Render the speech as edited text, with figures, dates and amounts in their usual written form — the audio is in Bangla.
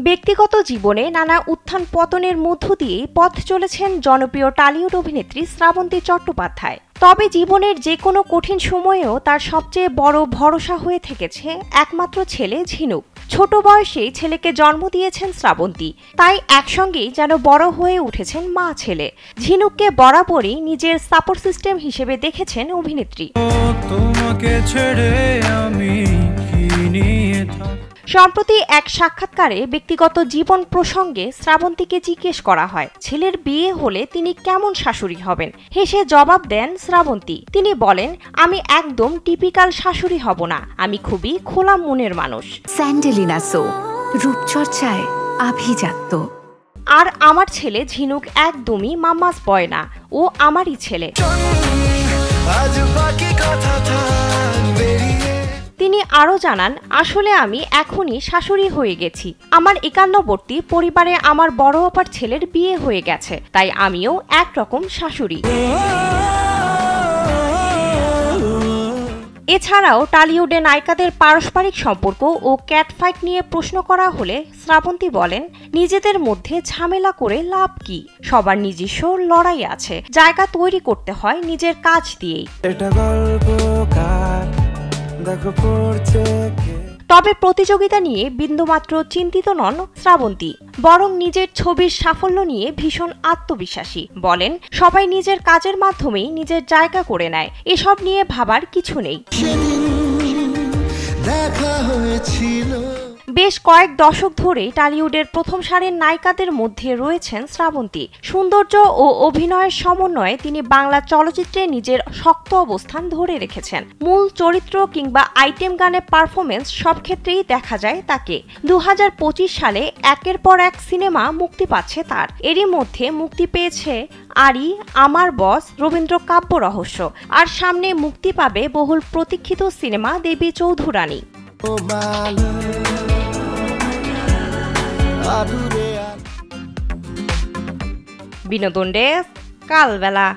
ব্যক্তিগত জীবনে নানা উত্থান পতনের মধ্য দিয়ে পথ চলেছেন জনপ্রিয় টলিউড অভিনেত্রী শ্রাবন্তী চট্টোপাধ্যায়। তবে জীবনের যে কোনো কঠিন সময়েও তার সবচেয়ে বড় ভরসা হয়ে থেকেছে একমাত্র ছেলে ঝিনুক। ছোট বয়সেই ছেলেকে জন্ম দিয়েছেন শ্রাবন্তী, তাই একসঙ্গেই যেন বড় হয়ে উঠেছেন মা ছেলে। ঝিনুককে বরাবরই নিজের সাপোর্ট সিস্টেম হিসেবে দেখেছেন অভিনেত্রী। সম্প্রতি এক সাক্ষাৎকারে ব্যক্তিগত জীবন প্রসঙ্গে শ্রাবন্তীকে জিজ্ঞেস করা হয় ছেলের বিয়ে হলে তিনি কেমন শাশুড়ি হবেন। হেসে জবাব দেন শ্রাবন্তী। তিনি বলেন, আমি একদম টিপিক্যাল শাশুড়ি হব না, আমি খুবই খোলা মনের মানুষ। স্যান্ডেলিনা সো, রূপচর্চায় আভিজাত্য। আর আমার ছেলে ঝিনুক একদমই মাম্মাস বয় না, ও আমারই ছেলে। তিনি আরও জানান, আসলে আমি এখনই শাশুড়ি হয়ে গেছি। আমার 51বর্তী পরিবারে আমার বড় আপার ছেলের বিয়ে হয়ে গেছে, তাই আমিও একরকম শাশুড়ি। এছাড়াও টলিউডে নায়িকাদের পারস্পরিক সম্পর্ক ও ক্যাটফাইট নিয়ে প্রশ্ন করা হলে শ্রাবন্তী বলেন, নিজেদের মধ্যে ঝামেলা করে লাভ কি, সবার নিজস্ব লড়াই আছে, জায়গা তৈরি করতে হয় নিজের কাজ দিয়েই। তবে প্রতিযোগিতা নিয়ে বিন্দুমাত্র চিন্তিত নন শ্রাবন্তী, বরং নিজের ছবির সাফল্য নিয়ে ভীষণ আত্মবিশ্বাসী। বলেন, সবাই নিজের কাজের মাধ্যমেই নিজের জায়গা করে নেয়, এসব নিয়ে ভাবার কিছু নেই। বেশ কয়েক দশক ধরেই টলিউডের প্রথম সারির নায়িকাদের মধ্যে রয়েছেন শ্রাবন্তী। সৌন্দর্য ও অভিনয়ের সমন্বয়ে তিনি বাংলা চলচ্চিত্রে নিজের শক্ত অবস্থান ধরে রেখেছেন। মূল চরিত্র কিংবা আইটেম গানে পারফরমেন্স সব ক্ষেত্রেই দেখা যায় তাকে। 2025 সালে একের পর এক সিনেমা মুক্তি পাচ্ছে তার। এরই মধ্যে মুক্তি পেয়েছে আরি, আমার বস, রবীন্দ্র কাব্য রহস্য, আর সামনে মুক্তি পাবে বহুল প্রতীক্ষিত সিনেমা দেবী চৌধুরানী। বিনোদন ডেস্ক, কালবেলা।